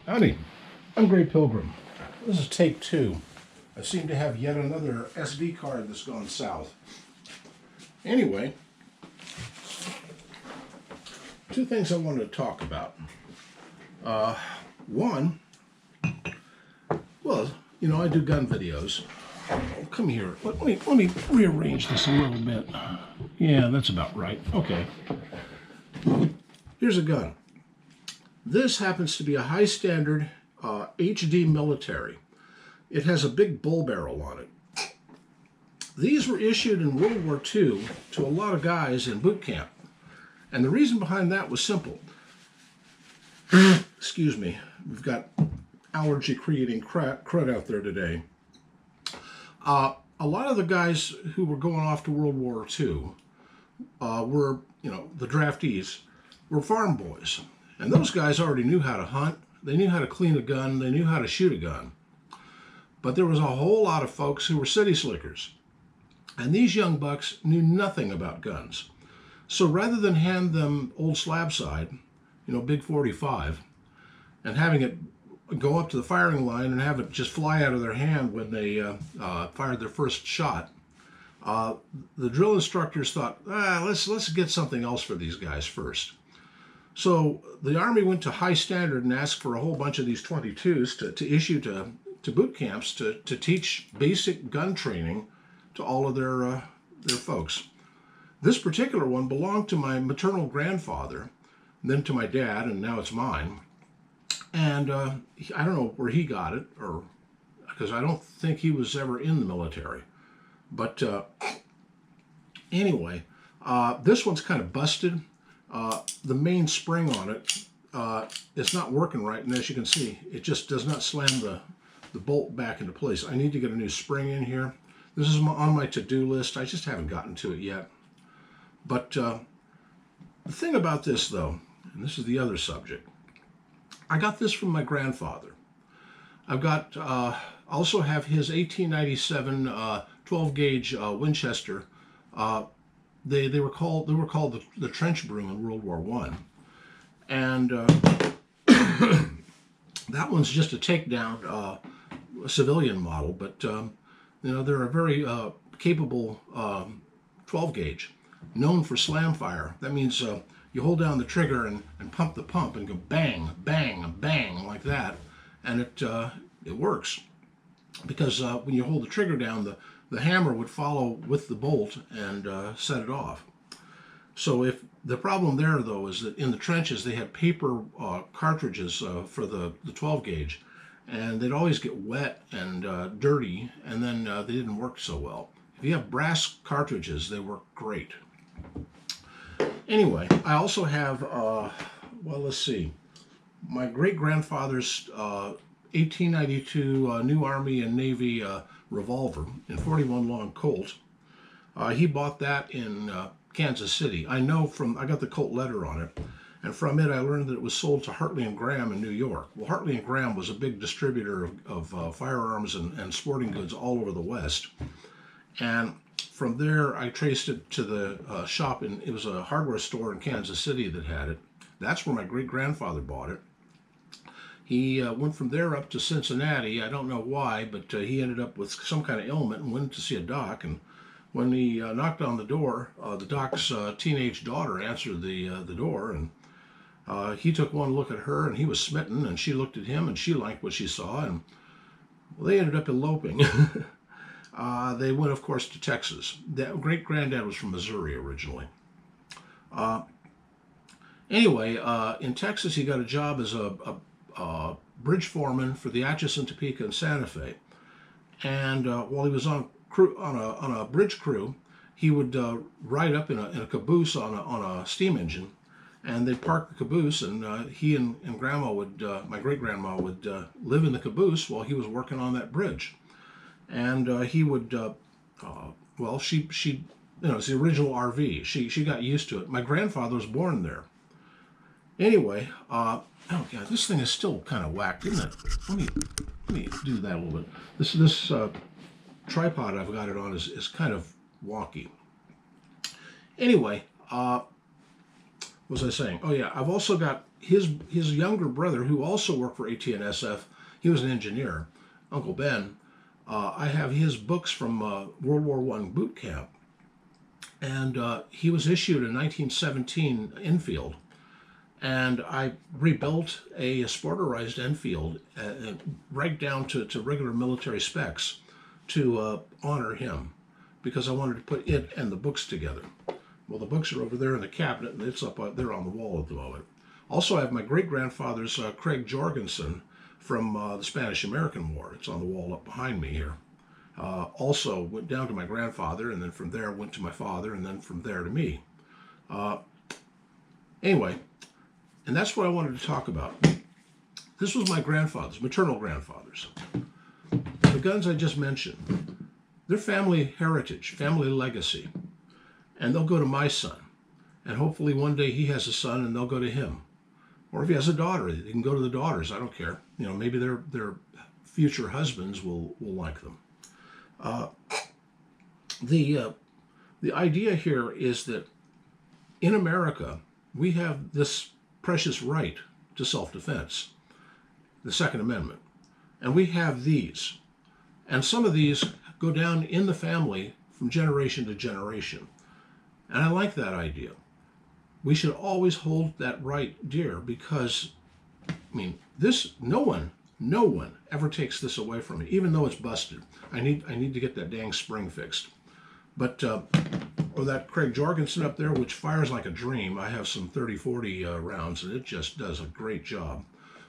Howdy, I'm Grey Pilgrim. This is take 2. I seem to have yet another SD card that's gone south. Anyway, 2 things I wanted to talk about. One, well, you know, I do gun videos. Come here, let me rearrange this a little bit. Yeah, that's about right. Okay. Here's a gun. This happens to be a high standard HD military. It has a big bull barrel on it. These were issued in World War II to a lot of guys in boot camp. And the reason behind that was simple. Excuse me, we've got allergy creating crud out there today. A lot of the guys who were going off to World War II were, you know, the draftees, were farm boys. And those guys already knew how to hunt, they knew how to clean a gun, they knew how to shoot a gun. But there was a whole lot of folks who were city slickers. And these young bucks knew nothing about guns. So rather than hand them old slab side, you know, big 45, and having it go up to the firing line and have it just fly out of their hand when they fired their first shot, the drill instructors thought, let's get something else for these guys first. So the Army went to high standard and asked for a whole bunch of these 22s to issue to boot camps to teach basic gun training to all of their folks. This particular one belonged to my maternal grandfather, then to my dad, and now it's mine. And I don't know where he got it, or because I don't think he was ever in the military. But anyway, this one's kind of busted. The main spring on it is not working right, and as you can see, it just does not slam the bolt back into place. I need to get a new spring in here. This is on my to-do list. I just haven't gotten to it yet. But the thing about this, though, and this is the other subject, I got this from my grandfather. I've got also have his 1897 12-gauge Winchester. They were called the trench broom in World War I, and that one's just a takedown civilian model, but you know, they're a very capable 12-gauge, known for slam fire. That means you hold down the trigger and pump the pump and go bang, bang, bang like that, and it works. Because when you hold the trigger down, the hammer would follow with the bolt and set it off. So if the problem there, though, is that in the trenches they had paper cartridges for the 12 gauge, and they'd always get wet and dirty, and then they didn't work so well. If you have brass cartridges, they work great. Anyway, I also have, well, let's see, my great-grandfather's 1892 New Army and Navy revolver in 41 long Colt. He bought that in Kansas City. I got the Colt letter on it, and from it I learned that it was sold to Hartley and Graham in New York. Well, Hartley and Graham was a big distributor of firearms and sporting goods all over the West. And from there I traced it to the shop, and it was a hardware store in Kansas City that had it. That's where my great-grandfather bought it. He went from there up to Cincinnati. I don't know why, but he ended up with some kind of ailment and went to see a doc. And when he knocked on the door, the doc's teenage daughter answered the door, and he took one look at her, and he was smitten, and she looked at him, and she liked what she saw, and well, they ended up eloping. They went, of course, to Texas. Great-granddad was from Missouri originally. Anyway, in Texas, he got a job as a bridge foreman for the Atchison, Topeka, and Santa Fe. And while he was on a bridge crew, he would ride up in a caboose on a steam engine, and they'd park the caboose, and he and Grandma would, my great-grandma would live in the caboose while he was working on that bridge. And he would, well, she, you know, it's the original RV. She got used to it. My grandfather was born there. Anyway, oh God, this thing is still kind of whacked, isn't it? Let me do that a little bit. This tripod I've got it on is kind of wonky. Anyway, what was I saying? Oh yeah, I've also got his younger brother, who also worked for AT&SF, he was an engineer, Uncle Ben. I have his books from World War I boot camp, and he was issued in 1917 Enfield, and I rebuilt a sporterized Enfield right down to regular military specs to honor him, because I wanted to put it and the books together. Well, the books are over there in the cabinet, and it's up there on the wall at the moment. Also, I have my great-grandfather's Craig Jorgensen from the Spanish-American War. It's on the wall up behind me here. Also went down to my grandfather, and then from there went to my father, and then from there to me. Anyway, and that's what I wanted to talk about. This was my grandfather's, maternal grandfather's. The guns I just mentioned, they're family heritage, family legacy. And they'll go to my son. And hopefully one day he has a son and they'll go to him. Or if he has a daughter, they can go to the daughters. I don't care. You know, maybe their future husbands will like them. The idea here is that in America, we have this precious right to self-defense, the Second Amendment. And we have these. And some of these go down in the family from generation to generation. And I like that idea. We should always hold that right dear, because, I mean, no one ever takes this away from me, even though it's busted. I need to get that dang spring fixed. But, or that Craig Jorgensen up there, which fires like a dream. I have some 30-40 rounds, and it just does a great job.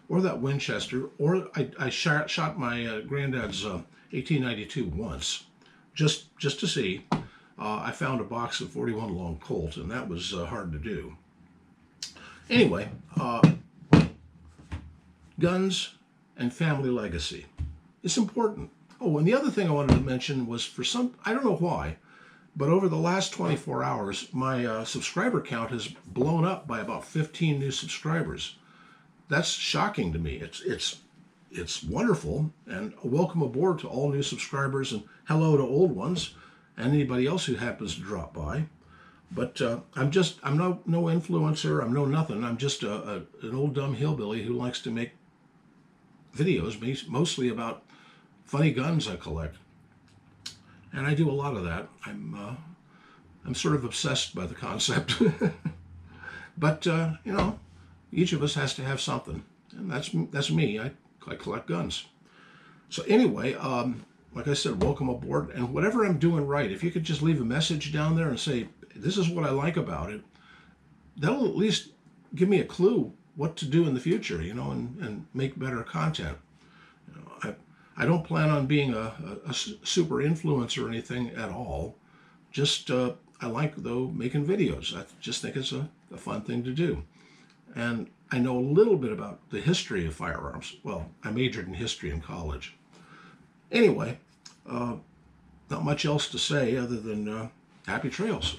Or that Winchester, or I shot my Grandad's 1892 once, just to see. I found a box of 41 long Colt, and that was hard to do. Anyway, guns and family legacy. It's important. Oh, and the other thing I wanted to mention was, for some, I don't know why, but over the last 24 hours, my subscriber count has blown up by about 15 new subscribers. That's shocking to me. It's wonderful, and a welcome aboard to all new subscribers, and hello to old ones, and anybody else who happens to drop by. But I'm no influencer, I'm no nothing. I'm just an old dumb hillbilly who likes to make videos, mostly about funny guns I collect. And I do a lot of that. I'm sort of obsessed by the concept. But, you know, each of us has to have something. And that's me. I collect guns. So anyway, like I said, welcome aboard. And whatever I'm doing right, if you could just leave a message down there and say, this is what I like about it, that'll at least give me a clue what to do in the future, you know, and make better content. You know, I don't plan on being a super influencer or anything at all. Just, I like, though, making videos. I just think it's a fun thing to do. And I know a little bit about the history of firearms. Well, I majored in history in college. Anyway, not much else to say other than happy trails.